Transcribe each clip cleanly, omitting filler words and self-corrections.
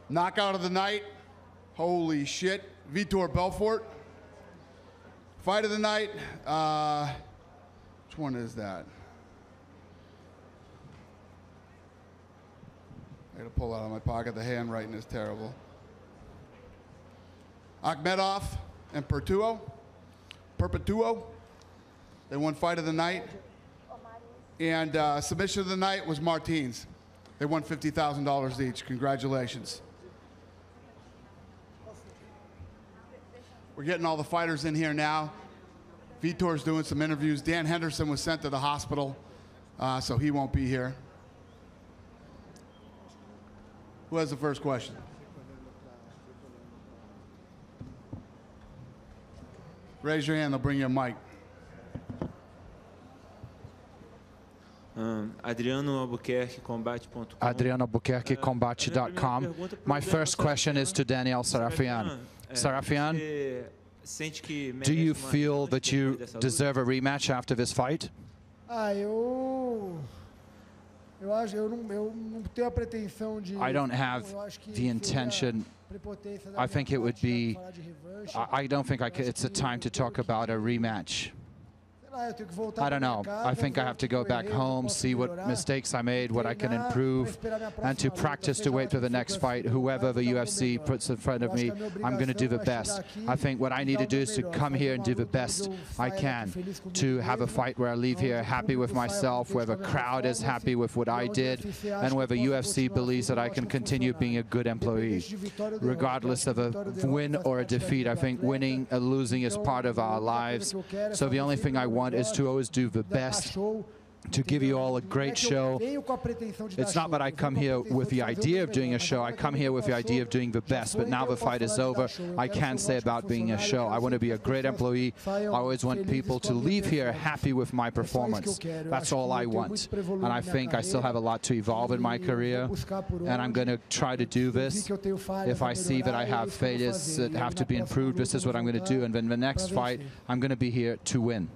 Knockout of the night. Holy shit. Vitor Belfort. Fight of the night. Which one is that? I gotta pull out of my pocket. The handwriting is terrible. Akhmedov and Perpetuo. They won fight of the night. And submission of the night was Martins. They won $50,000 each. Congratulations. We're getting all the fighters in here now. Vitor's doing some interviews. Dan Henderson was sent to the hospital, so he won't be here. Who has the first question? Raise your hand, they'll bring you a mic. AdrianoAlbuquerqueCombate.com. My first question is to Daniel Sarafian. Sarafian, do you feel that you deserve a rematch after this fight? I don't have the intention. I think it would be, I don't think it's a time to talk about a rematch. I don't know. I think I have to go back home, see what mistakes I made, what I can improve, and to practice to wait for the next fight. Whoever the UFC puts in front of me, I'm going to do the best. I think what I need to do is to come here and do the best I can to have a fight where I leave here happy with myself, where the crowd is happy with what I did, and where the UFC believes that I can continue being a good employee. Regardless of a win or a defeat, I think winning and losing is part of our lives. So the only thing I want is to always do the best, to give you all a great show. It's not that I come here with the idea of doing a show. I come here with the idea of doing the best. But now the fight is over, I can't say about being a show. I want to be a great employee. I always want people to leave here happy with my performance. That's all I want. And I think I still have a lot to evolve in my career. And I'm going to try to do this. If I see that I have failures that have to be improved, this is what I'm going to do. And then the next fight, I'm going to be here to win.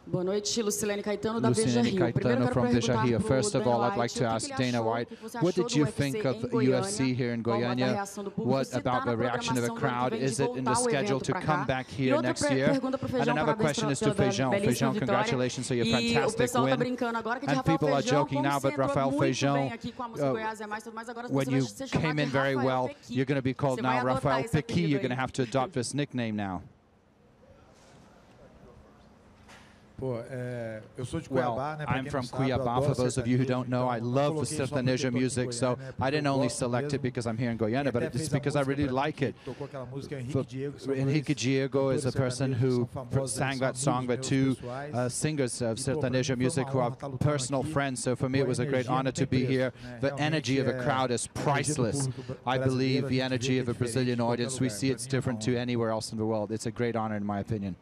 Boa noite, Lucilene Caetano from Veja Rio. First of all, I'd like to ask Dana White, what did you think of UFC here in Goiânia? What about the reaction of the crowd? Is it in the schedule to come back here next year? And another question is to Feijão. Feijão, congratulations on your fantastic win. And people are joking now, but Rafael Feijão, when you came in very well, you're going to be called now Rafael Pequi. You're going to have to adopt this nickname now. Well, I'm from Cuiabá. For those of you who don't know, I love the sertanejo music, so I didn't only select it because I'm here in Goiânia, but it's because I really like it. Henrique Diego is a person who sang that song, but two singers of sertanejo music who are personal friends, so for me it was a great honor to be here. The energy of the crowd is priceless. I believe the energy of a Brazilian audience, we see it's different to anywhere else in the world. It's a great honor in my opinion.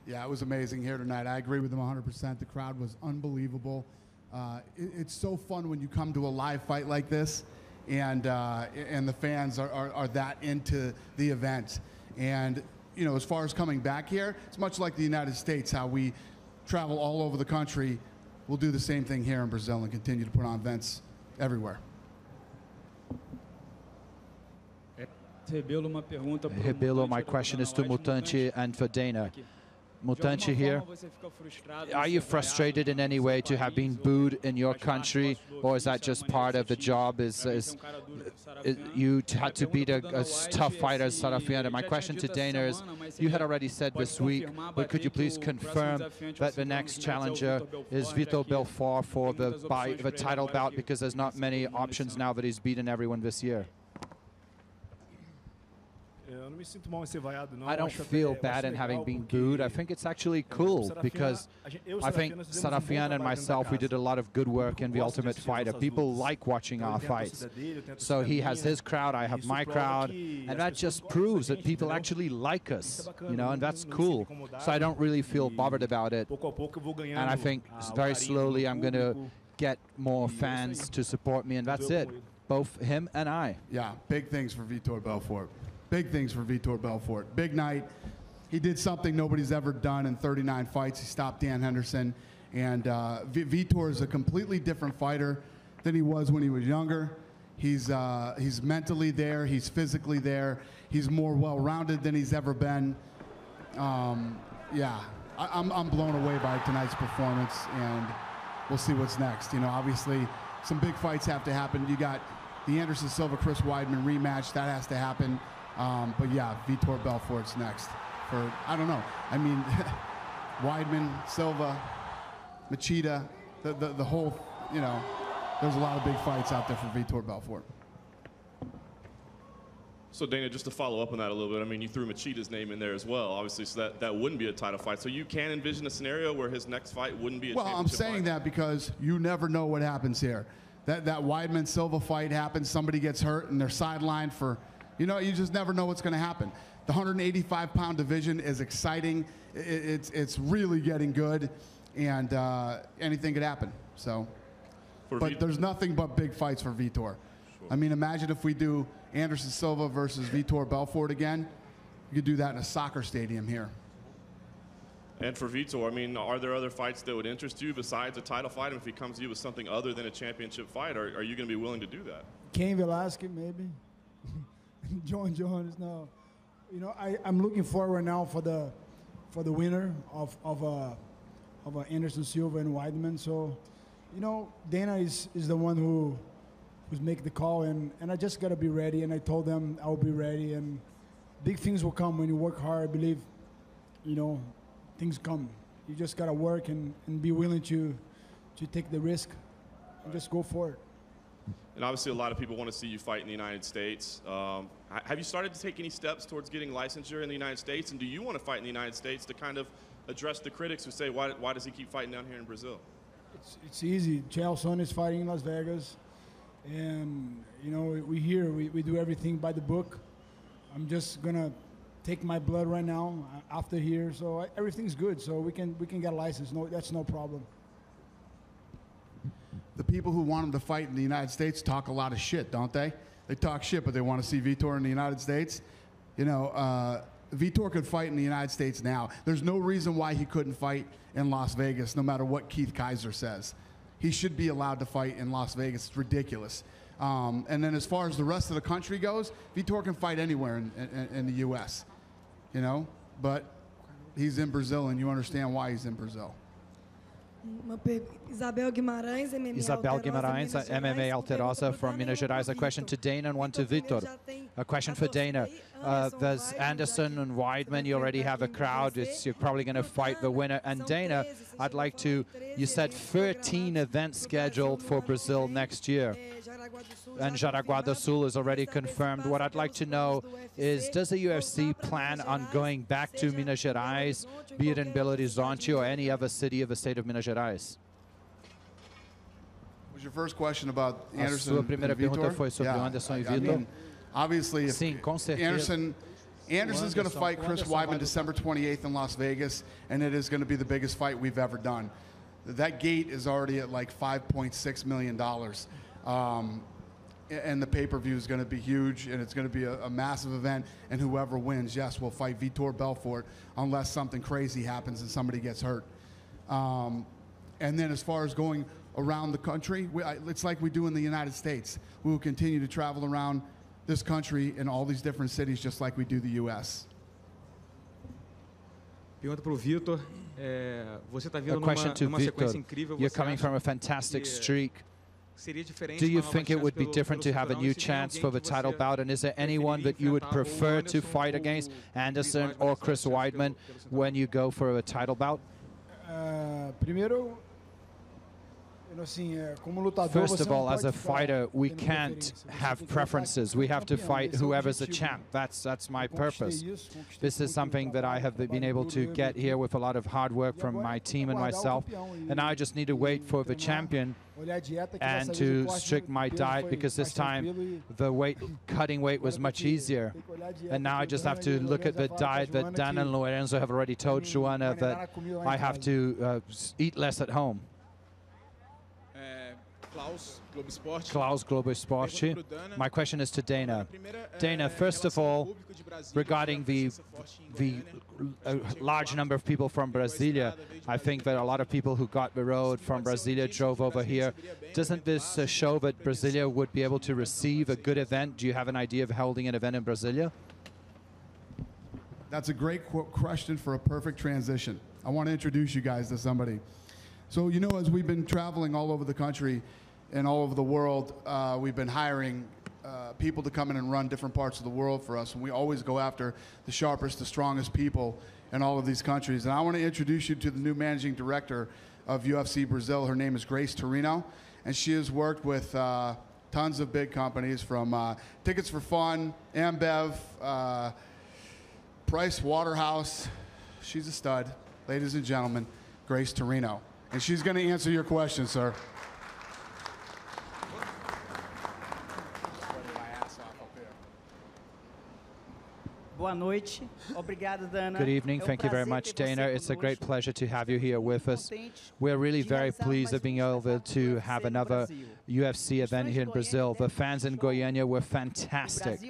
Yeah, it was amazing here tonight. I agree with them 100%. The crowd was unbelievable. It's so fun when you come to a live fight like this, and the fans are that into the event. And you know, as far as coming back here, it's much like the United States, how we travel all over the country. We'll do the same thing here in Brazil and continue to put on events everywhere. Rebelo, my question is to Mutante and for Dana. Mutante here, are you frustrated in any way to have been booed in your country, or is that just part of the job? You had to beat a tough fighter as Sarafian. And my question to Dana is, you had already said this week, but could you please confirm that the next challenger is Vitor Belfort for the title bout, because there's not many options now that he's beaten everyone this year? I don't feel bad in having been booed. I think it's actually cool because I think Sarafian and myself, we did a lot of good work in The Ultimate Fighter. People like watching our fights. So he has his crowd, I have my crowd, and that just proves that people actually like us, you know, and that's cool. So I don't really feel bothered about it. And I think very slowly I'm going to get more fans to support me, and that's it. Both him and I. Yeah, big things for Vitor Belfort. Big things for Vitor Belfort. Big night. He did something nobody's ever done in 39 fights. He stopped Dan Henderson. And Vitor is a completely different fighter than he was when he was younger. He's mentally there. He's physically there. He's more well-rounded than he's ever been. Yeah, I'm blown away by tonight's performance, and we'll see what's next. You know, obviously, some big fights have to happen. You got the Anderson Silva-Chris Weidman rematch. That has to happen. But yeah, Vitor Belfort's next. For, I don't know. I mean, Weidman, Silva, Machida, the whole, you know, there's a lot of big fights out there for Vitor Belfort. So Dana, just to follow up on that a little bit, I mean, you threw Machida's name in there as well, obviously, so that wouldn't be a title fight. So you can envision a scenario where his next fight wouldn't be a championship fight? Well, I'm saying that because you never know what happens here. That Weidman-Silva fight happens, somebody gets hurt, and they're sidelined for, you know, you just never know what's going to happen. The 185-pound division is exciting. It's really getting good, and anything could happen. So, but there's nothing but big fights for Vitor. Sure. I mean, imagine if we do Anderson Silva versus Vitor Belfort again. You could do that in a soccer stadium here. And for Vitor, I mean, are there other fights that would interest you besides a title fight? And if he comes to you with something other than a championship fight, are you going to be willing to do that? Cain Velasquez, maybe. John Jones, no. You know, I'm looking forward now for the winner of Anderson Silva and Weidman. So, you know, Dana is the one who's make the call, and I just got to be ready. And I told them I'll be ready, and big things will come when you work hard. I believe, you know, things come. You just got to work and be willing to take the risk and just go for it. And obviously a lot of people want to see you fight in the United States. Have you started to take any steps towards getting licensure in the United States? And do you want to fight in the United States to kind of address the critics who say, why does he keep fighting down here in Brazil? It's easy. Chael Sonnen is fighting in Las Vegas. And, you know, we do everything by the book. I'm just going to take my blood right now after here. So everything's good. So we can get a license. No, that's no problem. The people who want him to fight in the United States talk a lot of shit, don't they? They talk shit, but they want to see Vitor in the United States. You know, Vitor could fight in the United States now. There's no reason why he couldn't fight in Las Vegas, no matter what Keith Kaiser says. He should be allowed to fight in Las Vegas. It's ridiculous. And then as far as the rest of the country goes, Vitor can fight anywhere in the U.S., you know? But he's in Brazil, and you understand why he's in Brazil. Isabel Guimarães, MMA Alterosa from Minas Gerais. A question to Dana and one to Vitor. A question for Dana. There's Anderson and Weidman. You already have a crowd. You're probably going to fight the winner. And Dana, I'd like to, you said 13 events scheduled for Brazil next year. And Jaraguá do Sul is already confirmed. What I'd like to know is, does the UFC plan on going back to Minas Gerais, be it in Belo Horizonte or any other city of the state of Minas Gerais? Was your first question about Anderson sua primeira pergunta foi sobre Anderson e Vitor? I mean, obviously, if Sim, com certeza. Anderson's going to fight Chris Weidman December 28th in Las Vegas, and it is going to be the biggest fight we've ever done. That gate is already at like $5.6 million. And the pay-per-view is going to be huge, and it's going to be a massive event, and whoever wins, yes, will fight Vitor Belfort unless something crazy happens and somebody gets hurt. And then as far as going around the country, it's like we do in the United States. We will continue to travel around this country in all these different cities just like we do the U.S. Pergunta para o Vitor. Você está vindo numa sequência incrível. You're coming from a fantastic streak. Do you think it would be different to have a new chance for the title bout? And is there anyone that you would prefer to fight against, Anderson or Chris Weidman, when you go for a title bout? First of all, as a fighter, we can't have preferences. We have to fight whoever's the champ. That's my purpose. This is something that I have been able to get here with a lot of hard work from my team and myself. And now I just need to wait for the champion and to strict my diet, because this time the cutting weight was much easier. And now I just have to look at the diet that Dan and Lorenzo have already told Joanna that I have to eat less at home. Klaus, Globo Esporte. My question is to Dana. Dana, first of all, regarding the large number of people from Brasilia, I think that a lot of people who got the road from Brasilia drove over here. Doesn't this show that Brasilia would be able to receive a good event? Do you have an idea of holding an event in Brasilia? That's a great question for a perfect transition. I want to introduce you guys to somebody. So, you know, as we've been traveling all over the country and all over the world, we've been hiring people to come in and run different parts of the world for us. And we always go after the sharpest, the strongest people in all of these countries. And I want to introduce you to the new managing director of UFC Brazil. Her name is Grace Torino. And she has worked with tons of big companies from Tickets for Fun, Ambev, Price Waterhouse. She's a stud. Ladies and gentlemen, Grace Torino. And she's going to answer your question, sir. Good evening. Thank you very much, Dana. It's a great pleasure to have you here with us. We're really very pleased of being able to have another UFC event here in Brazil. The fans in Goiânia were fantastic.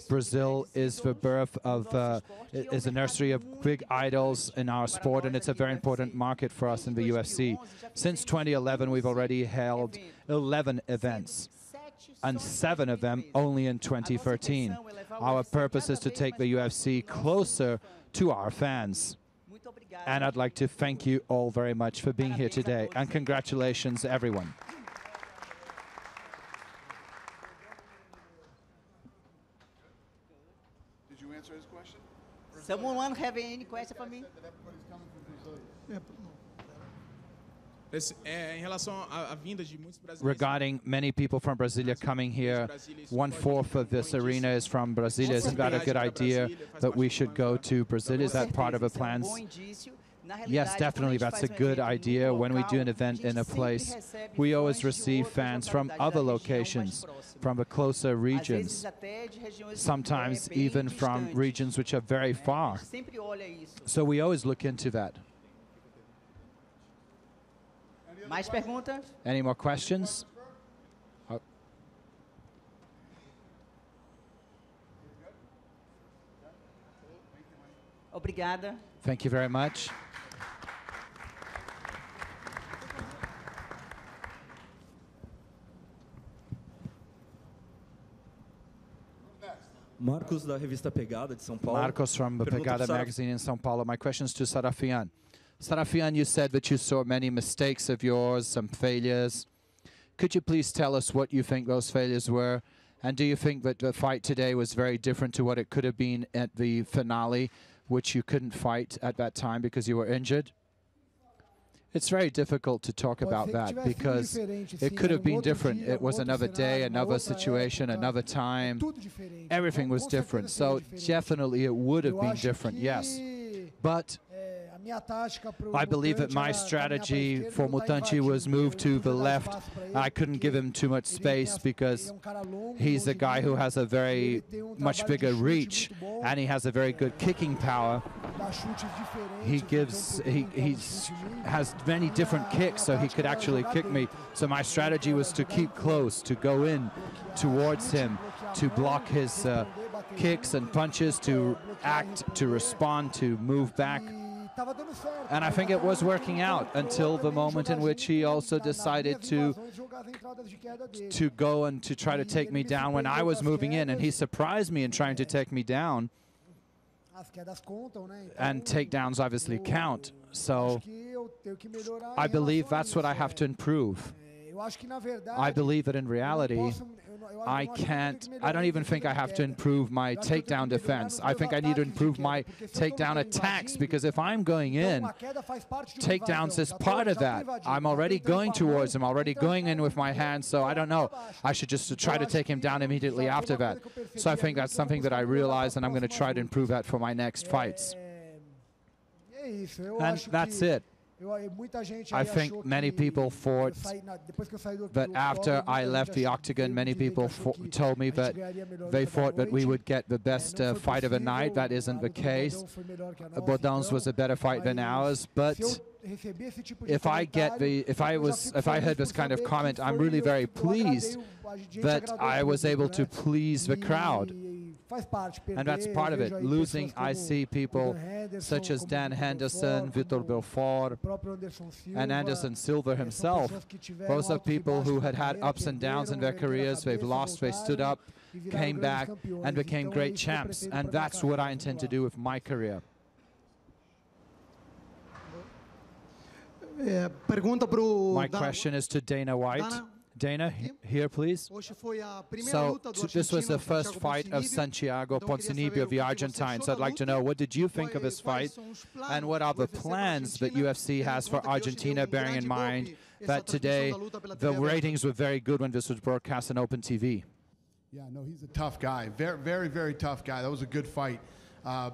Brazil is the birth of, is a nursery of big idols in our sport, and it's a very important market for us in the UFC. Since 2011, we've already held 11 events, and 7 of them only in 2013. Our purpose is to take the UFC closer to our fans. And I'd like to thank you all very much for being here today. And congratulations, everyone. Did you answer his question? Someone have any question for me? Regarding many people from Brasilia coming here, 1/4 of this arena is from Brasilia. Isn't that a good idea that we should go to Brasilia? Is that part of the plans? Yes, definitely. That's a good idea. When we do an event in a place, we always receive fans from other locations, from the closer regions, sometimes even from regions which are very far. So we always look into that. Mais perguntas? Any more questions? Obrigada. Thank you very much. Marcos da revista Pegada de São Paulo. Marcos from the Pegada magazine in São Paulo. My question's to Sarafian. Sarafian, you said that you saw many mistakes of yours, some failures. Could you please tell us what you think those failures were? And do you think that the fight today was very different to what it could have been at the finale, which you couldn't fight at that time because you were injured? It's very difficult to talk about that because it could have been different. It was another day, another situation, another time. Everything was different. So definitely it would have been different, yes. But I believe that my strategy for Mutanti was move to the left. I couldn't give him too much space because he's a guy who has a very much bigger reach and he has a very good kicking power. He has many different kicks, so he could actually kick me. So my strategy was to keep close, to go in towards him, to block his kicks and punches, to act, to respond, to move back. And I think it was working out until the moment in which he also decided to go and to try to take me down when I was moving in, and he surprised me in trying to take me down. And takedowns obviously count, so I believe that's what I have to improve. I believe that in reality, I don't even think I have to improve my takedown defense. I think I need to improve my takedown attacks, because if I'm going in, takedowns is part of that. I'm already going towards him, already going in with my hands, so I don't know. I should just try to take him down immediately after that. So I think that's something that I realize, and I'm going to try to improve that for my next fights. And that's it. I think many people thought that after I left the octagon, many people told me that they thought that we would get the best fight of the night. That isn't the case. Bodão's was a better fight than ours, but if I heard this kind of comment, I'm really very pleased that I was able to please the crowd. And that's part of it. Losing, I see people such as Dan Henderson, Vitor Belfort, and Anderson Silva himself. Those are people who had had ups and downs in their careers. They've lost, they stood up, came back, and became great champs. And that's what I intend to do with my career. My question is to Dana White. Dana, here please. So this was the first fight of Santiago Ponzinibbio, the Argentine. So I'd like to know, what did you think of this fight? And what are the plans that UFC has for Argentina, bearing in mind that today the ratings were very good when this was broadcast on Open TV? Yeah, no, he's a tough guy. Very, very, very tough guy. That was a good fight.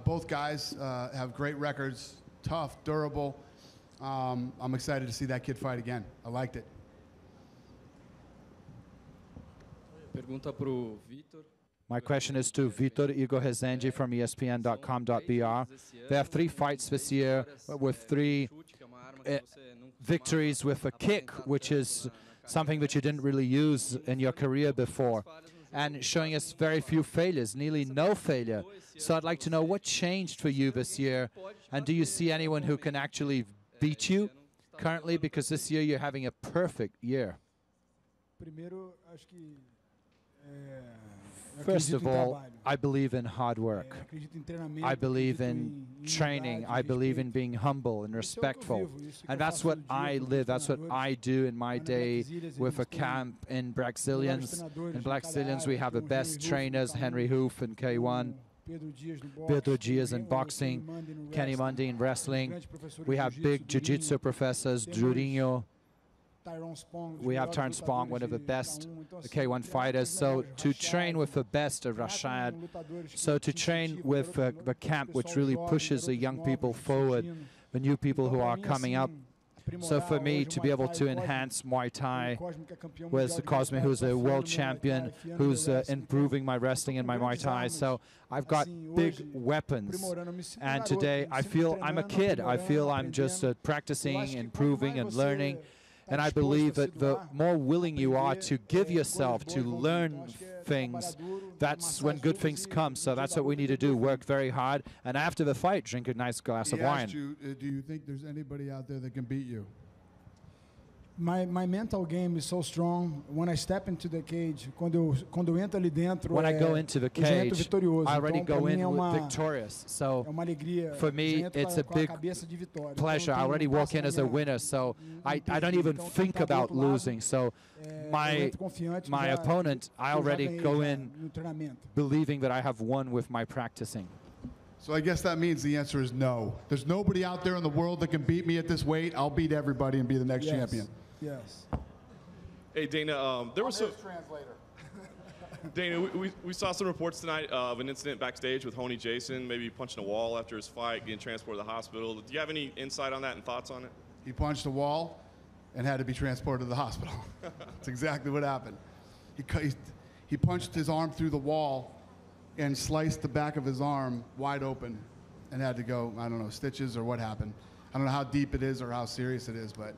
Both guys have great records, tough, durable. I'm excited to see that kid fight again. I liked it. My question is to Vitor Igor Rezende from ESPN.com.br. There are 3 fights this year with 3 victories with a kick, which is something that you didn't really use in your career before, and showing us very few failures, nearly no failure. So I'd like to know what changed for you this year, and do you see anyone who can actually beat you currently, because this year you're having a perfect year? First of all, I believe in hard work. I believe in training. I believe in being humble and respectful. And that's what I live. That's what I do in my day with a camp in Brazilians. In Brazilians, we have the best trainers, Henry Hoof in K1, Pedro Dias in boxing, Kenny Mundy in wrestling. We have big jiu-jitsu professors, Jurinho. We have Tyrone Spong, one of the best K1 fighters. So to train with the best of Rashad, so to train with the camp, which really pushes the young people forward, the new people who are coming up. So for me to be able to enhance Muay Thai with Cosme, who's a world champion, who's improving my wrestling and my Muay Thai. So I've got big weapons. And today I feel I'm a kid. I feel I'm just practicing, improving and learning. And I believe that the more willing you are to give yourself, to learn things, that's when good things come. So that's what we need to do, work very hard. And after the fight, drink a nice glass of wine. Do you think there's anybody out there that can beat you? My mental game is so strong. When I step into the cage, quando eu entro ali dentro, when I go into the cage, I already go in victorious. So for me, it's a big pleasure. I already walk in as a winner. So I don't even think about losing. So my opponent, I already go in believing that I have won with my practicing. So I guess that means the answer is no. There's nobody out there in the world that can beat me at this weight. I'll beat everybody and be the next champion. Yes. Hey, Dana, there was some... Dana, we saw some reports tonight of an incident backstage with Honey Jason, maybe punching a wall after his fight, getting transported to the hospital. Do you have any insight on that and thoughts on it? He punched a wall and had to be transported to the hospital. That's exactly what happened. He punched his arm through the wall and sliced the back of his arm wide open and had to go, I don't know, stitches or what happened. I don't know how deep it is or how serious it is, but...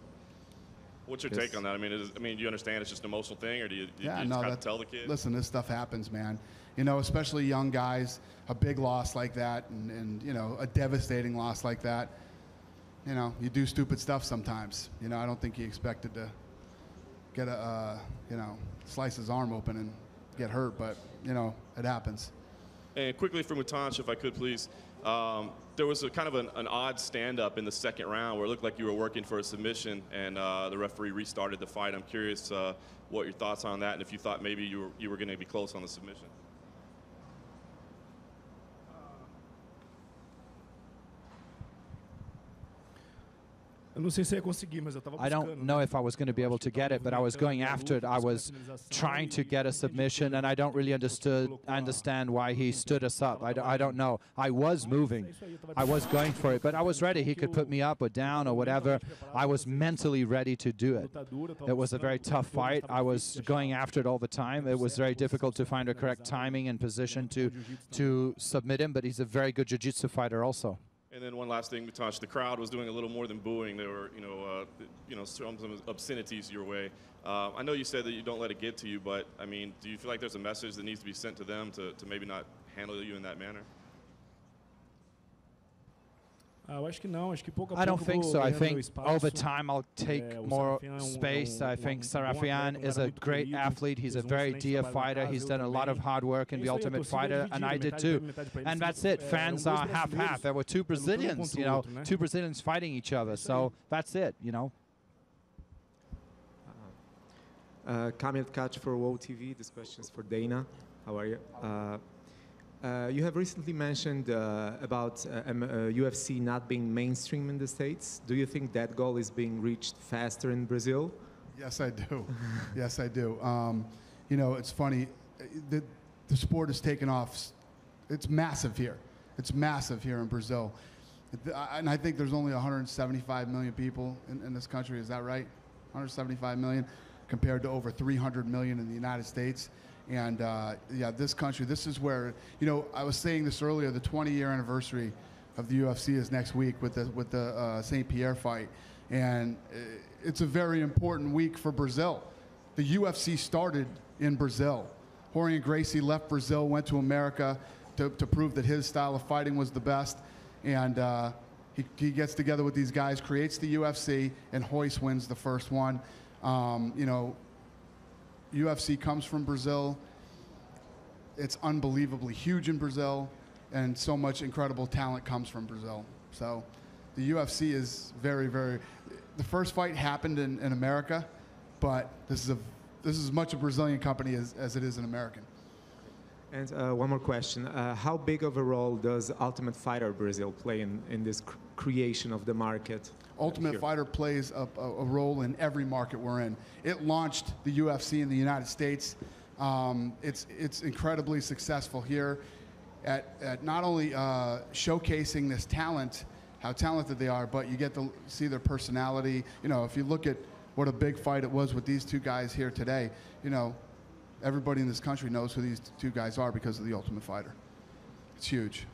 What's your take on that? I mean, do you understand it's just an emotional thing, or do you just have to tell the kid? Listen, this stuff happens, man. You know, especially young guys, a big loss like that and you know, a devastating loss like that. You know, you do stupid stuff sometimes. You know, I don't think he expected to get you know, slice his arm open and get hurt, but, you know, it happens. And quickly for Mutanch, if I could, please. There was a kind of an odd stand-up in the second round where it looked like you were working for a submission, and the referee restarted the fight. I'm curious what your thoughts on that, and if you thought maybe you were going to be close on the submission. I don't know if I was going to be able to get it, but I was going after it. I was trying to get a submission, and I don't really understand why he stood us up. I don't know. I was moving. I was going for it, but I was ready. He could put me up or down or whatever. I was mentally ready to do it. It was a very tough fight. I was going after it all the time. It was very difficult to find a correct timing and position to submit him, but he's a very good jiu-jitsu fighter also. And then one last thing, Mitosh, the crowd was doing a little more than booing. They were, some obscenities your way. I know you said that you don't let it get to you, but, I mean, do you feel like there's a message that needs to be sent to them to maybe not handle you in that manner? I don't think so. I think over time I'll take more space. I think Serafian is a great athlete. He's a very dear fighter. He's done a lot of hard work in The Ultimate Fighter, and I did too. And that's it. Fans are half-half. There were two Brazilians, two Brazilians fighting each other. So that's it, Kamil Tkach for WOW TV. This question is for Dana. How are you? You have recently mentioned about UFC not being mainstream in the States. Do you think that goal is being reached faster in Brazil? Yes, I do. Yes, I do. It's funny. The sport has taken off. It's massive here. It's massive here in Brazil. And I think there's only 175 million people in this country. Is that right? 175 million compared to over 300 million in the United States. And yeah, this country, this is where, I was saying this earlier, the 20-year anniversary of the UFC is next week with the St. Pierre fight. And it's a very important week for Brazil. The UFC started in Brazil. Rorion Gracie left Brazil, went to America to prove that his style of fighting was the best. And he gets together with these guys, creates the UFC, and Royce wins the first one. UFC comes from Brazil. It's unbelievably huge in Brazil, and so much incredible talent comes from Brazil. So the UFC is very, very... The first fight happened in America, but this is as much a Brazilian company as it is an American. And one more question. How big of a role does Ultimate Fighter Brazil play in this creation of the market? Ultimate Fighter plays a role in every market we're in. It launched the UFC in the United States. It's incredibly successful here at not only showcasing this talent, how talented they are, but you get to see their personality. If you look at what a big fight it was with these two guys here today, everybody in this country knows who these two guys are because of the Ultimate Fighter. It's huge.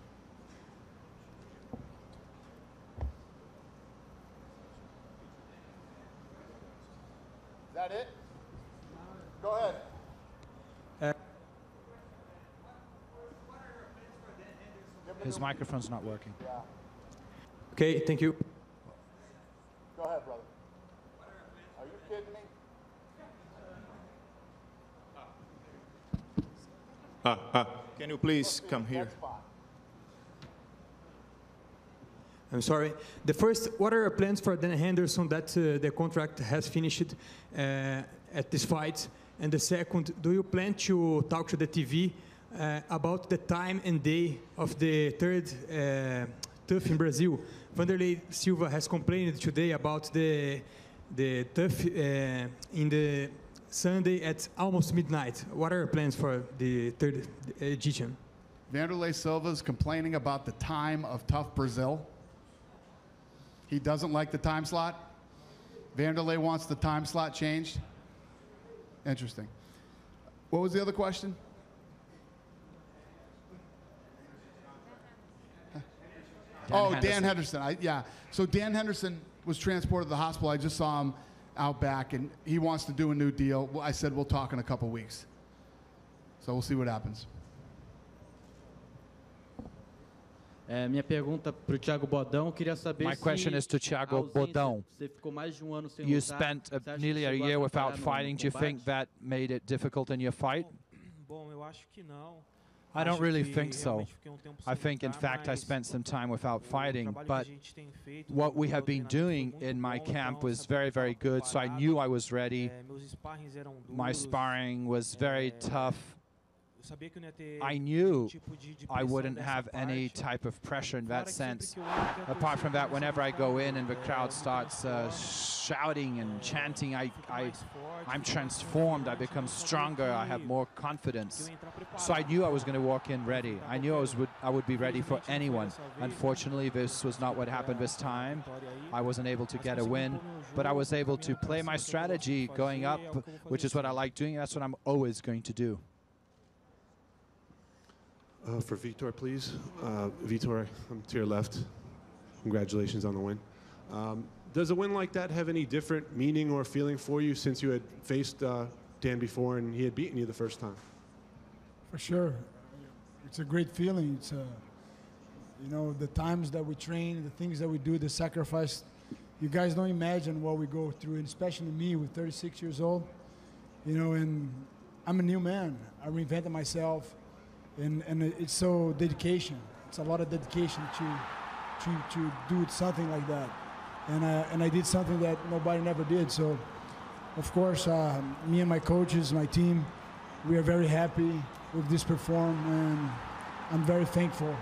Is that it? Go ahead. His microphone's not working. Yeah. Okay, thank you. Go ahead, brother. Are you kidding me? Can you please come here? I'm sorry. The first, what are your plans for Dan Henderson that the contract has finished at this fight? And the second, do you plan to talk to the TV about the time and day of the third TUF in Brazil? Vanderlei Silva has complained today about the TUF in the Sunday at almost midnight. What are your plans for the third edition? Vanderlei Silva is complaining about the time of TUF Brazil. He doesn't like the time slot. Vanderlei wants the time slot changed. Interesting. What was the other question? Dan Henderson. Yeah. So Dan Henderson was transported to the hospital. I just saw him out back, and he wants to do a new deal. I said we'll talk in a couple weeks. So we'll see what happens. Minha pergunta para o Thiago Bodão, queria saber My question is to Thiago Bodão. Você ficou mais de ano sem You lutar. spent nearly a year without fighting. Do you think that made it difficult in your fight? Bom, eu acho que não. I don't really think so. I think, in fact, I spent some time without fighting, but what we have been doing in my camp was very, very good, so I knew I was ready. My sparring was very tough. I knew I wouldn't have any type of pressure in that sense. Apart from that, whenever I go in and the crowd starts shouting and chanting, I'm transformed. I become stronger. I have more confidence. So I knew I was going to walk in ready. I knew I would be ready for anyone. Unfortunately, this was not what happened this time. I wasn't able to get a win, but I was able to play my strategy going up, which is what I like doing. That's what I'm always going to do. For Vitor, please. Vitor, I'm to your left. Congratulations on the win. Does a win like that have any different meaning or feeling for you since you had faced Dan before and he had beaten you the first time? For sure. It's a great feeling. It's you know, the times that we train, the things that we do, the sacrifice. You guys don't imagine what we go through, and especially me with 36 years old. You know, and I'm a new man. I reinvented myself, and it's so dedication. It's a lot of dedication to do something like that, and I did something that nobody never did. So, of course, me and my coaches, my team, we are very happy with this performance, and I'm very thankful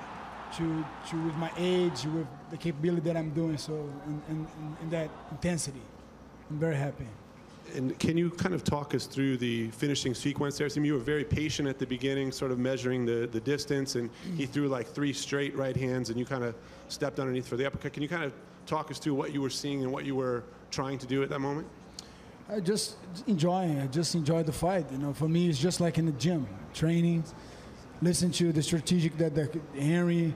to with my age, with the capability that I'm doing so, in that intensity. I'm very happy. And can you kind of talk us through the finishing sequence there? I mean, you were very patient at the beginning, sort of measuring the distance, and he threw like 3 straight right hands, and you kind of stepped underneath for the uppercut. Can you kind of talk us through what you were seeing and what you were trying to do at that moment? I just enjoy the fight. You know, for me, it's just like in the gym, training, listen to the strategic that Henry,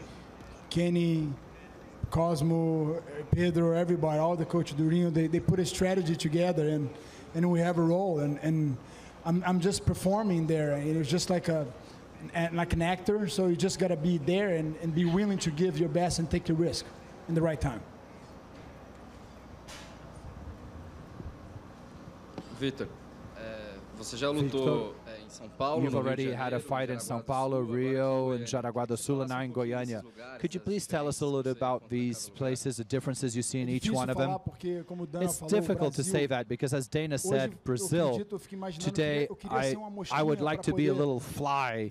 Kenny, Cosmo, Pedro, everybody, all the coach Durinho, they put a strategy together, and we have a role, and I'm just performing there. It's just like an actor, so you just got to be there and be willing to give your best and take the risk in the right time. Vitor, você já lutou em São Paulo? You've already had a fight in São Paulo, Rio, and Jaraguá do Sul, and now in Goiânia. Could you please tell us a little bit about these places, the differences you see in each one of them? It's difficult to say that because, as Dana said, Brazil, today I would like to be a little fly,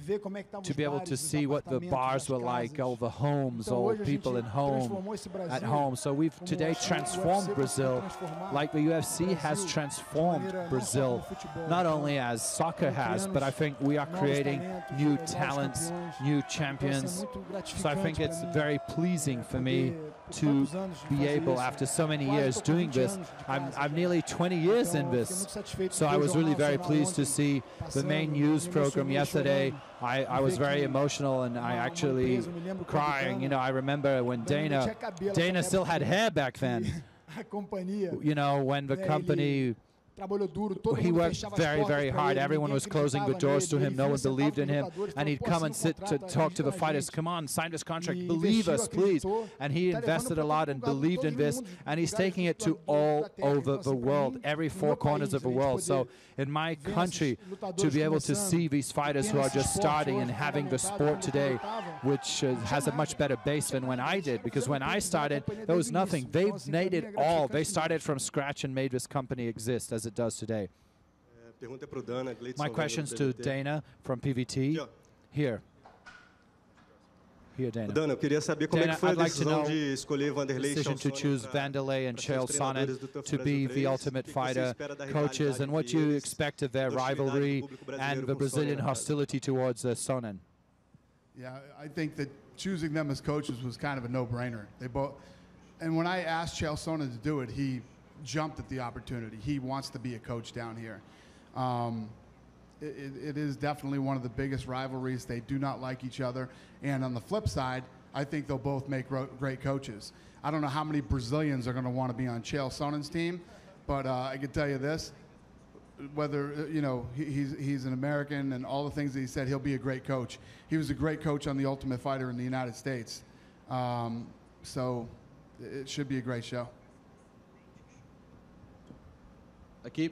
to be able to see what the bars were like, all the homes, all people at home. So we've today transformed Brazil like the UFC has transformed Brazil, not only as soccer has, but I think we are creating new talents, new champions. So I think it's very pleasing for me to be able, after so many years doing this, I'm nearly 20 years in this. So I was really very pleased to see the main news program yesterday. I was very emotional, and I actually crying. You know, I remember when Dana still had hair back then. You know, when the company, he worked very, very hard. Everyone was closing the doors to him. No one believed in him. And he'd come and sit to talk to the fighters. Come on, sign this contract. Believe us, please. And he invested a lot and believed in this. And he's taking it to all over the world, every 4 corners of the world. So in my country, to be able to see these fighters who are just starting and having the sport today, which has a much better base than when I did. Because when I started, there was nothing. They've made it all. They started from scratch and made this company exist as it does today. My questions to Dana from PVT. Here. Here, Dana. Dana, eu queria saber como é que foi a decisão de escolher Vanderlei decision to choose Vanderlei and Chael Sonnen to be the Ultimate Fighter coaches, and what you expect of their rivalry and the Brazilian hostility towards Sonnen. Yeah, I think that choosing them as coaches was kind of a no-brainer. They both, and when I asked Chael Sonnen to do it, he jumped at the opportunity. He wants to be a coach down here. It is definitely one of the biggest rivalries. They do not like each other. And on the flip side, I think they'll both make great coaches. I don't know how many Brazilians are going to want to be on Chael Sonnen's team, but I can tell you this, whether, you know, he's an American and all the things that he said, he'll be a great coach. He was a great coach on The Ultimate Fighter in the United States. So it should be a great show. Aqui,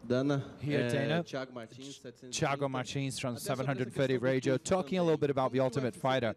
Dana. Here, Dana. Thiago Martins from 730 Radio, talking a little bit about the Ultimate Fighter.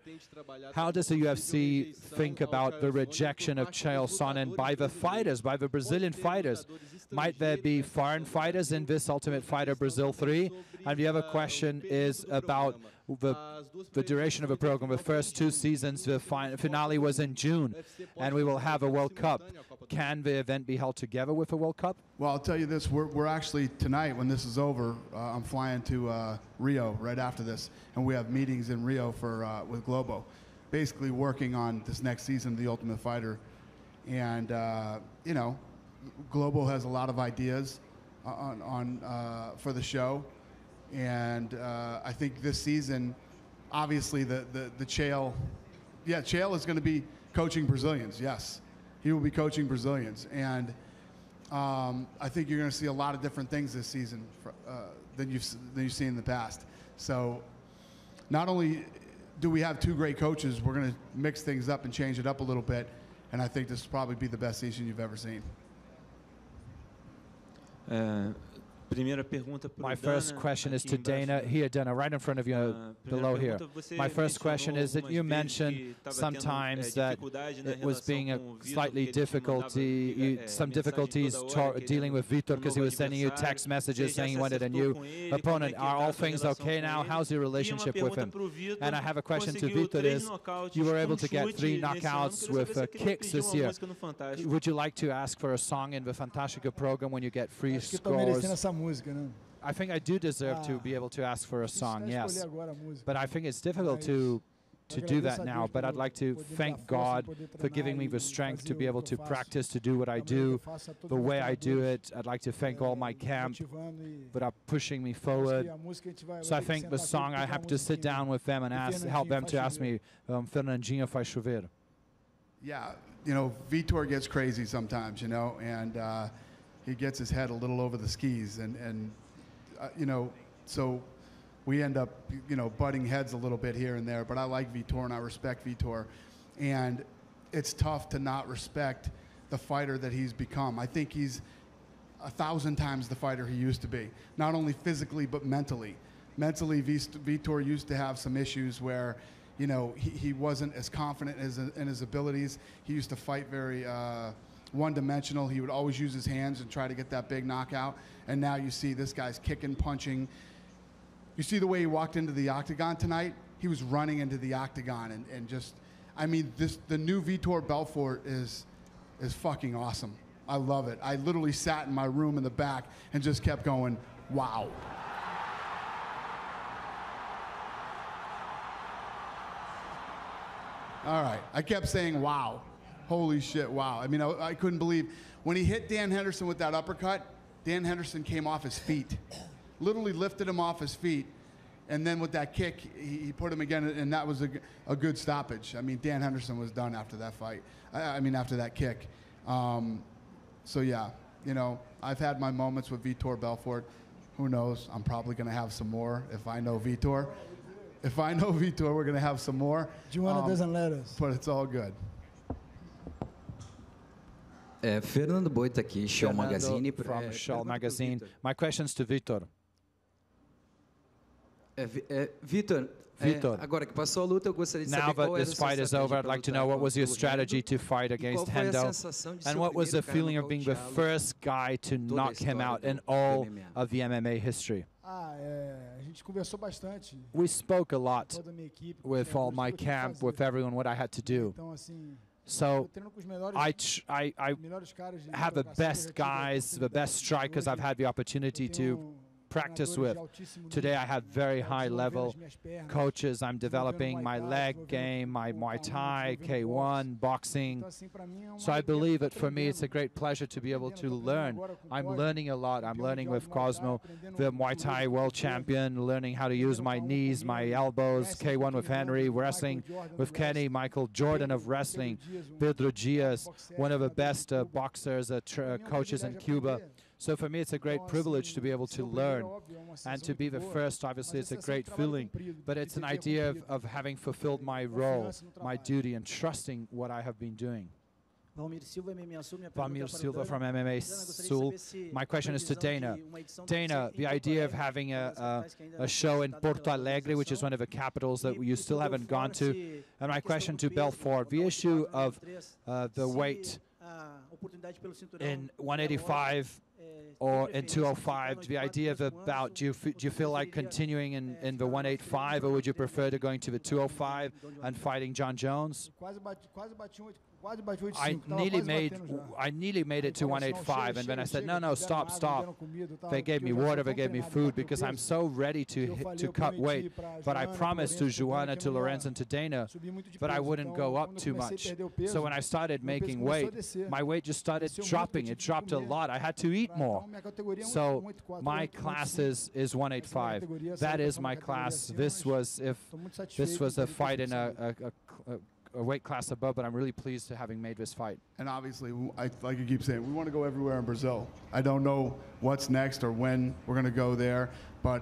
How does the UFC think about the rejection of Chael Sonnen by the fighters, by the Brazilian fighters? Might there be foreign fighters in this Ultimate Fighter Brazil 3? And the other question is about the duration of a program. The first 2 seasons, the finale was in June, and we will have a World Cup. Can the event be held together with a World Cup? Well, I'll tell you this, we're actually, tonight when this is over, I'm flying to Rio right after this, and we have meetings in Rio with Globo, basically working on this next season of The Ultimate Fighter. And, you know, Globo has a lot of ideas for the show. And I think this season, obviously the Chael, Chael is going to be coaching Brazilians, yes. He will be coaching Brazilians. And I think you're going to see a lot of different things this season than you've seen in the past. So not only do we have 2 great coaches, we're going to mix things up and change it up a little bit. And I think this will probably be the best season you've ever seen. My first question is to Dana. Here, Dana, right in front of you, below here. My first question is that you mentioned sometimes that it was being a slightly some difficulties dealing with Vitor because he was sending you text messages saying he wanted a new opponent. Are all things okay now? How's your relationship with him? And I have a question to Vitor is, you were able to get 3 knockouts with kicks this year. Would you like to ask for a song in the Fantastica program when you get free scores? I think I do deserve to be able to ask for a song, yes. But I think it's difficult to do that now. But I'd like to thank God for giving me the strength to be able to practice, to do what I do, the way I do it. I'd like to thank all my camp that are pushing me forward. So I think the song, I have to sit down with them and help them to ask me, Fernandinho faz chover. Yeah, you know, Vitor gets crazy sometimes, you know, and he gets his head a little over the skis, and you know, so we end up, you know, butting heads a little bit here and there. But I like Vitor and I respect Vitor, and it's tough to not respect the fighter that he's become. I think he's 1,000 times the fighter he used to be, not only physically but mentally. Mentally, Vitor used to have some issues where, you know, he wasn't as confident in his abilities. He used to fight very one-dimensional. He would always use his hands and try to get that big knockout. And now you see this guy's kicking, punching. You see the way he walked into the octagon tonight? He was running into the octagon and just, I mean, the new Vitor Belfort is fucking awesome. I love it. I literally sat in my room in the back and just kept going, wow. All right, I kept saying, wow. Holy shit, wow. I mean, I couldn't believe. When he hit Dan Henderson with that uppercut, Dan Henderson came off his feet. Literally lifted him off his feet. And then with that kick, he put him again, and that was a good stoppage. I mean, Dan Henderson was done after that fight. I mean, after that kick. So, yeah, you know, I've had my moments with Vitor Belfort. Who knows? I'm probably going to have some more if I know Vitor. If I know Vitor, we're going to have some more. Joanna doesn't let us. But it's all good. Fernando Boita aqui, Show Magazine. From Show Magazine. My question's to Vitor. Vitor, agora que passou a luta, eu gostaria de saber qual era a sua estratégia. Now that this fight is over, I'd like to know what was your strategy to fight against Hendo, and what was the feeling of being the first guy to knock him out in all of the MMA history? A gente conversou bastante. We spoke a lot with all my camp, with everyone, what I had to do. So I have the best guys, the best strikers I've had the opportunity to practice with. Today I have very high level coaches. I'm developing my leg game, my Muay Thai, K1, boxing. So I believe that for me it's a great pleasure to be able to learn. I'm learning a lot. I'm learning with Cosmo, the Muay Thai world champion, learning how to use my knees, my elbows, K1 with Henry, wrestling with Kenny, Michael Jordan of wrestling, Pedro Diaz, one of the best boxers, coaches in Cuba. So for me, it's a great privilege to be able to learn. And to be the first, obviously, it's a great feeling. But it's an idea of having fulfilled my role, my duty, and trusting what I have been doing. Valmir Silva from MMA Sul. My question is to Dana. Dana, the idea of having a show in Porto Alegre, which is one of the capitals that you still haven't gone to. And my question to Belfort, the issue of the weight in 185 or in 205, the idea of about, do you feel like continuing in the 185, or would you prefer to going to the 205 and fighting John Jones? I nearly made it to 185, and then I said, no, stop. They gave me water, they gave me food, because I'm so ready to cut weight. But I promised to Joanna, to Lorenzo, and to Dana that I wouldn't go up too much. So when I started making weight, my weight just started dropping. It dropped a lot. I had to eat more. So my class is 185. That is my class. This was a fight in a weight class above, but I'm really pleased to having made this fight. And obviously, like you keep saying, we want to go everywhere in Brazil. I don't know what's next or when we're going to go there, but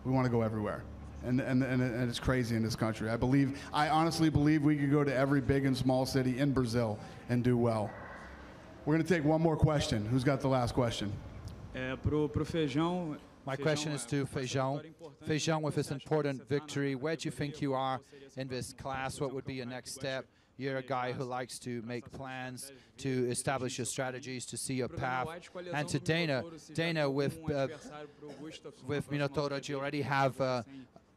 we want to go everywhere. And it's crazy in this country. I honestly believe we could go to every big and small city in Brazil and do well. We're going to take one more question. Who's got the last question? My question is to Feijão. Feijão, with this important victory, where do you think you are in this class? What would be your next step? You're a guy who likes to make plans, to establish your strategies, to see your path. And to Dana, with Minotauro, do you already have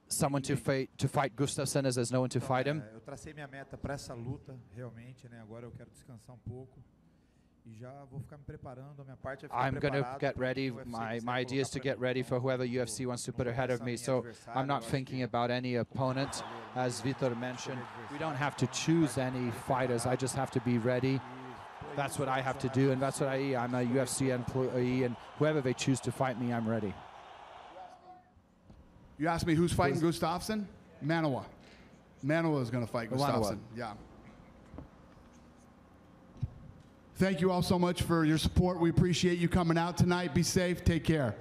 someone to fight Gustafsson, as there's no one to fight him? Eu tracei minha meta para essa luta, realmente, né? Agora eu quero descansar pouco. I'm going to get ready. My idea is to get ready for whoever UFC wants to put ahead of me. So I'm not thinking about any opponent. As Vitor mentioned, we don't have to choose any fighters. I just have to be ready. That's what I have to do, and that's what I'm a UFC employee, and whoever they choose to fight me, I'm ready. You asked me who's fighting Gustafsson? Manoa. Manoa is going to fight Gustafsson. Yeah. Thank you all so much for your support. We appreciate you coming out tonight. Be safe. Take care.